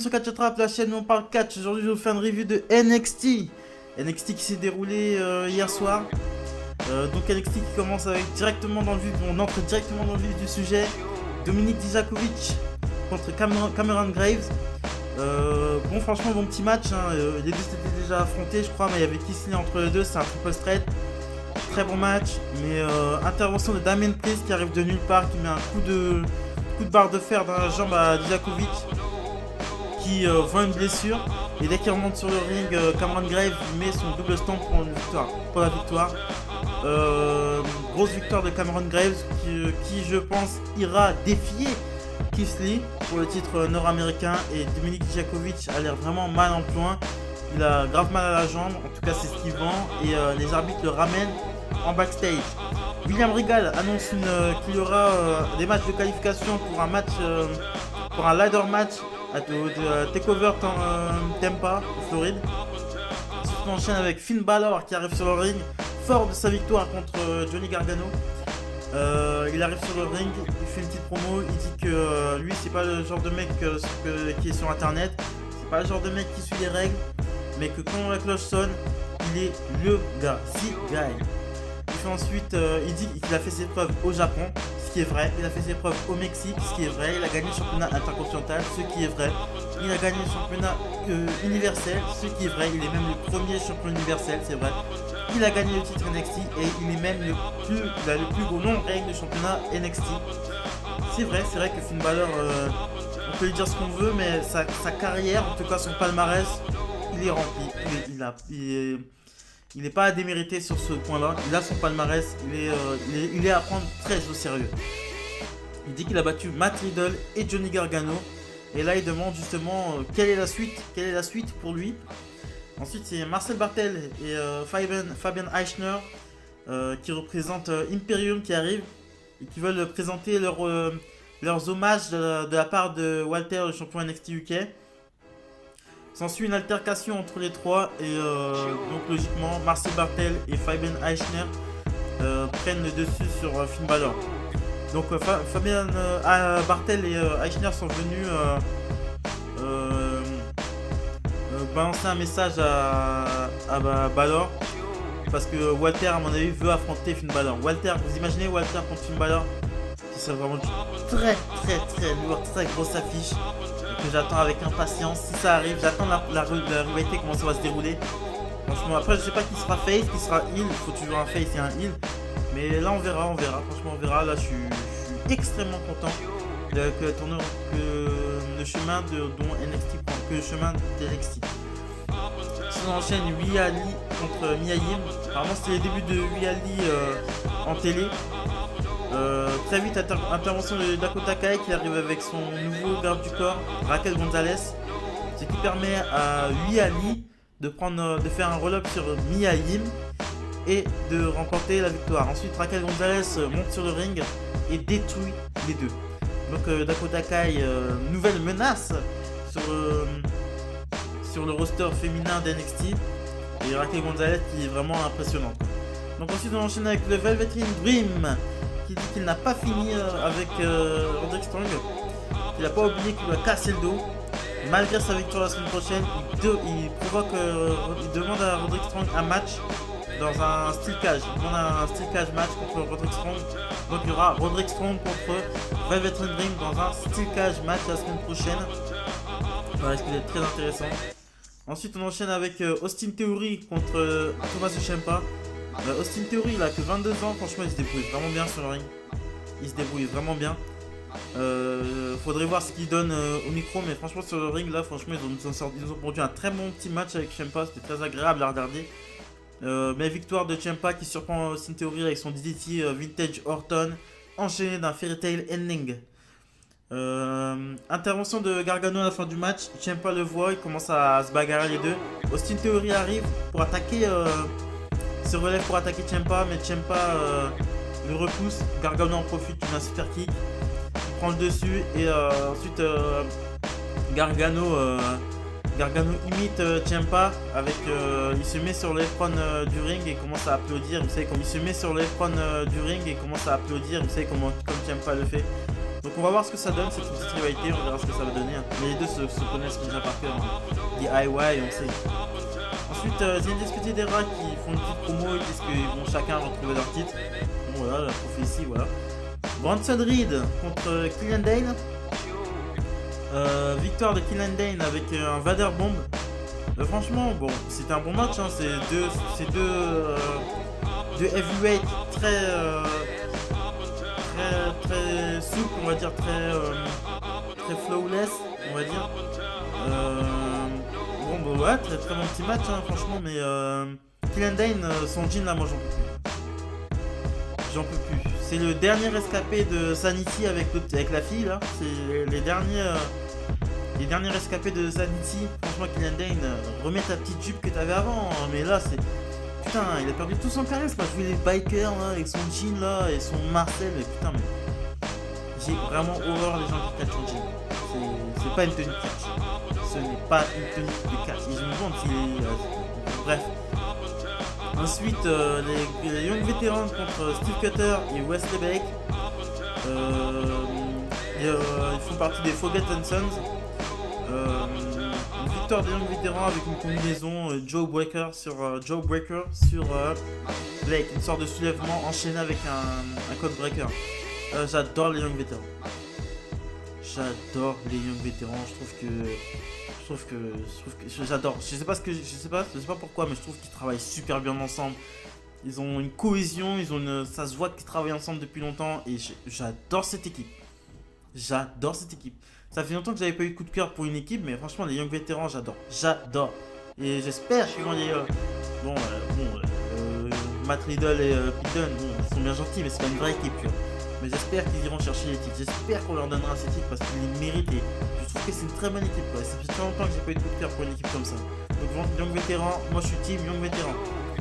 sur Catch Attrape, la chaîne où on parle catch. Aujourd'hui, je vous fais une review de NXT. NXT qui s'est déroulé hier soir. Donc NXT qui commence avec directement dans le vif, on entre directement dans le vif du sujet. Dominik Dijakovic contre Cameron Graves. Bon, franchement, bon petit match. Hein. Les deux s'étaient déjà affrontés, je crois, mais il y avait Kisly entre les deux. C'est un triple straight. Très bon match, mais intervention de Damien Priest qui arrive de nulle part, qui met un coup de barre de fer dans la jambe à Dijakovic, qui voit une blessure, et dès qu'il remonte sur le ring, Cameron Graves met son double stomp pour la victoire. Grosse victoire de Cameron Graves qui je pense ira défier Kisly pour le titre nord-américain, et Dominik Dijakovic a l'air vraiment mal en point. Il a grave mal à la jambe, en tout cas c'est ce qu'il vend, et les arbitres le ramènent en backstage. William Regal annonce qu'il y aura des matchs de qualification pour un match, pour un ladder match de Takeover Tampa, en Floride. Ensuite on enchaîne avec Finn Balor qui arrive sur le ring, fort de sa victoire contre Johnny Gargano. Il arrive sur le ring, il fait une petite promo, il dit que lui c'est pas le genre de mec qui est sur internet, c'est pas le genre de mec qui suit les règles, mais que quand la cloche sonne, il est le gars, si guy. Il fait ensuite, il dit qu'il a fait ses preuves au Japon, ce qui est vrai. Il a fait ses preuves au Mexique, ce qui est vrai. Il a gagné le championnat intercontinental, ce qui est vrai. Il a gagné le championnat universel, ce qui est vrai. Il est même le premier champion universel, c'est vrai. Il a gagné le titre NXT et il est même il a le plus gros nom règne de championnat NXT. C'est vrai que Finn Balor, on peut lui dire ce qu'on veut, mais sa carrière, en tout cas son palmarès, il est rempli. Il n'est pas à démériter sur ce point-là. Il a son palmarès. Il est à prendre très au sérieux. Il dit qu'il a battu Matt Riddle et Johnny Gargano. Et là, il demande justement quelle est la suite. Quelle est la suite pour lui. Ensuite, c'est Marcel Barthel et Fabian Aichner qui représentent Imperium qui arrivent et qui veulent présenter leurs hommages de la part de Walter, le champion NXT UK. S'ensuit une altercation entre les trois et donc logiquement Marcel Barthel et Fabian Aichner prennent le dessus sur Finn Balor. Donc Fabian Barthel et Aichner sont venus balancer un message à Balor, parce que Walter à mon avis veut affronter Finn Balor. Walter, vous imaginez Walter contre Finn Balor? C'est vraiment très lourd, très grosse affiche que j'attends avec impatience. Si ça arrive, j'attends la rivalité, comment ça va se dérouler. Franchement, après je sais pas qui sera face, qui sera heel, il faut toujours un face et un heel. Mais là on verra, franchement on verra. Là je suis extrêmement content que le chemin dont NXT prend, que le chemin d'NXT. Si on enchaîne Rhea Ali contre Mia Yim, apparemment c'était les débuts de Rhea Ali en télé. Très vite, intervention de Dakota Kai qui arrive avec son nouveau garde du corps, Raquel Gonzalez, ce qui permet à Rhea Ali de faire un roll-up sur Mia Yim et de remporter la victoire. Ensuite, Raquel Gonzalez monte sur le ring et détruit les deux. Donc Dakota Kai, nouvelle menace sur le roster féminin d'NXT, et Raquel Gonzalez qui est vraiment impressionnante. Donc ensuite on enchaîne avec le Velveteen Dream qui dit qu'il n'a pas fini avec Roderick Strong, qu'il n'a pas oublié qu'il lui a cassé le dos. Malgré sa victoire la semaine prochaine, il demande à Roderick Strong un match dans un steel cage. Il demande un steel cage match contre Roderick Strong. Donc il y aura Roderick Strong contre Velveteen Dream dans un steel cage match la semaine prochaine. Ça risque d'être très intéressant. Ensuite on enchaîne avec Austin Theory contre Tommaso Ciampa. Austin Theory, il a que 22 ans, franchement il se débrouille vraiment bien sur le ring. Il se débrouille vraiment bien. Faudrait voir ce qu'il donne au micro, mais franchement sur le ring là, franchement ils ont produit un très bon petit match avec Ciampa, c'était très agréable à regarder. Mais victoire de Ciampa qui surprend Austin Theory avec son DDT Vintage Orton, enchaîné d'un Fairy Tail Ending. Intervention de Gargano à la fin du match, Ciampa le voit, il commence à se bagarrer les deux. Austin Theory arrive pour attaquer, se relève pour attaquer Ciampa, mais Ciampa le repousse. Gargano en profite d'une super kick, il prend le dessus et ensuite Gargano imite Ciampa avec il se met sur l'apron du ring et commence à applaudir. Vous savez, comme il se met sur l'apron du ring et commence à applaudir, vous savez comme Ciampa le fait. Donc on va voir ce que ça donne, cette petite rivalité, on verra ce que ça va donner. Mais les deux se connaissent déjà par cœur, hein. DIY, on sait. Ensuite, The Undisputed Era qui font une petite promo, ils disent qu'ils vont chacun retrouver leur titre. Bon voilà, la prophétie, voilà. Bronson Reed contre Killian Dane. Victoire de Killian Dane avec un Vader Bomb. Franchement, bon, c'était un bon match, hein. C'est deux heavyweight très souple, on va dire, très flawless, on va dire. Bon, bah ouais, très bon petit match, hein, franchement, mais Killian Dane, son jean là, moi j'en peux plus. J'en peux plus. C'est le dernier rescapé de Sanity avec la fille là. C'est les derniers rescapés de Sanity. Franchement, Killian Dane, remets ta petite jupe que t'avais avant, hein, mais là c'est. Putain, il a perdu tout son charisme. Moi, je voulais les bikers là, avec son jean là et son Marcel. Mais putain, mais j'ai vraiment horreur des gens qui catchent en jean. C'est pas une tenue de catch. Ce n'est pas une tenue de catch. Et je me demande si. Bref. Ensuite, les Young Veterans contre Steve Cutter et Wesley Blake. Ils font partie des Forgotten Sons. Une victoire des Young Veterans avec une combinaison Joe Breaker sur Blake. Une sorte de soulèvement enchaîné avec un code breaker. J'adore les Young Veterans. J'adore les Young Veterans. Je trouve que j'adore. Je sais pas pourquoi, mais je trouve qu'ils travaillent super bien ensemble. Ils ont une cohésion, ça se voit qu'ils travaillent ensemble depuis longtemps et j'adore cette équipe. J'adore cette équipe. Ça fait longtemps que j'avais pas eu de coup de cœur pour une équipe, mais franchement les Young Veterans, j'adore. Et j'espère qu'ils vont aller. Matt Riddle et Peyton, ils sont bien gentils, mais c'est pas une vraie équipe, tu vois. Mais j'espère qu'ils iront chercher les titres. J'espère qu'on leur donnera ces titres parce qu'ils les méritent. Et je trouve que c'est une très bonne équipe, quoi. Ça fait très longtemps que j'ai pas eu de coup de cœur pour une équipe comme ça. Donc Young Veterans, moi je suis team Young Veterans.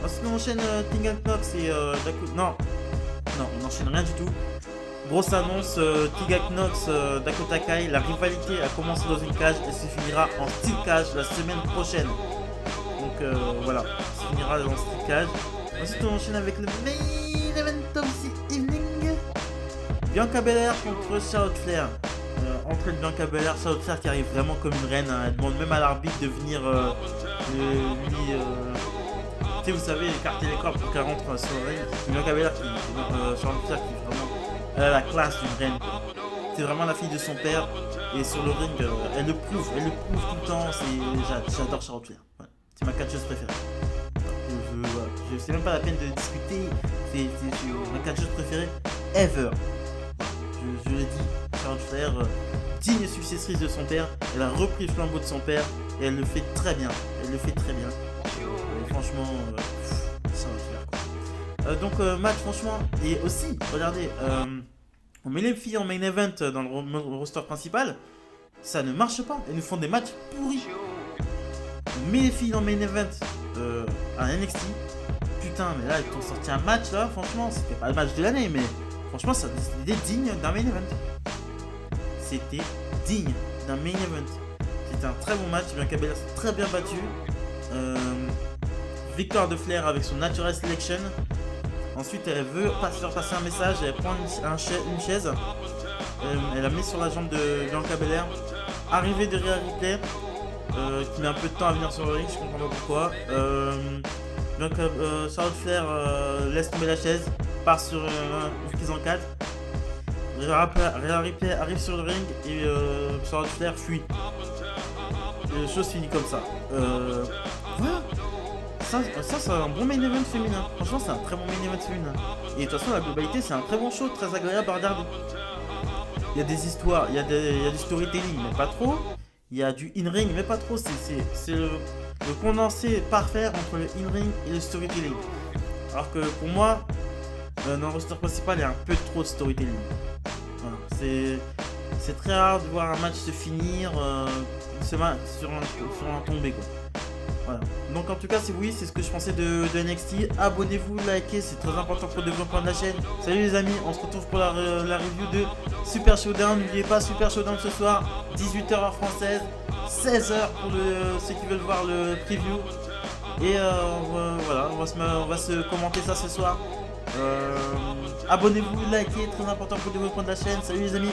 Ensuite on enchaîne Tegan Knox et Dakota. Non, on n'enchaîne rien du tout. Grosse annonce, Tegan Knox, Dakota Kai. La rivalité a commencé dans une cage et se finira en steel cage la semaine prochaine. Donc voilà, ça finira dans steel cage. Ensuite on enchaîne avec le main event of the evening. Bianca Belair contre Charlotte Flair. Entrée de Bianca Belair, Charlotte Flair qui arrive vraiment comme une reine, hein. Elle demande même à l'arbitre de venir tu sais, vous savez, écarter les corps pour qu'elle rentre sur le ring. Bianca Belair Charlotte Flair qui vraiment, elle a la classe d'une reine. C'est vraiment la fille de son père et sur le ring, elle le prouve tout le temps. J'adore Charlotte Flair. Ouais. C'est ma catcheuse préférée. C'est même pas la peine de discuter. C'est ma catcheuse préférée ever. Je l'ai dit, Charlotte Flair, digne successrice de son père, elle a repris le flambeau de son père et elle le fait très bien. Franchement, Charlotte Flair, quoi. Donc match franchement, et aussi, regardez, on met les filles en main event dans le roster principal, ça ne marche pas, elles nous font des matchs pourris. On met les filles en main event à NXT, putain, mais là ils t'ont sorti un match là, franchement, c'était pas le match de l'année, mais franchement, c'était digne d'un main event. C'était digne d'un main event. C'était un très bon match. Bianca Belair s'est très bien battu. Victoire de Flair avec son Natural Selection. Ensuite, elle veut faire passer un message. Elle prend une chaise. Elle la met sur la jambe de Bianca Belair. Arrivée de Rhea Ripley. Qui met un peu de temps à venir sur le ring. Je comprends pas pourquoi. Charlotte Flair laisse tomber la chaise. Part sur une prise en 4. Rhea Ripley arrive sur le ring et Charlotte Flair fuit. Les choses finissent comme ça. Voilà. Ça c'est un bon main event féminin. Franchement, c'est un très bon main event féminin. Et de toute façon, la globalité, c'est un très bon show, très agréable à regarder. Il y a des histoires, il y a du storytelling, mais pas trop. Il y a du in-ring, mais pas trop. C'est le condensé parfait entre le in-ring et le storytelling. Alors que pour moi, dans le roster principal, il y a un peu trop de storytelling. Voilà, c'est très rare de voir un match se finir sur un tombé, quoi. Voilà. Donc en tout cas, c'est ce que je pensais de NXT. Abonnez-vous, likez, c'est très important pour le développement de la chaîne. Salut les amis, on se retrouve pour la review de Super Showdown. N'oubliez pas, Super Showdown ce soir, 18h heure française, 16h pour ceux qui veulent voir le preview. Et voilà, on va se commenter ça ce soir. Abonnez-vous, likez, très important pour le développement de la chaîne. Salut les amis.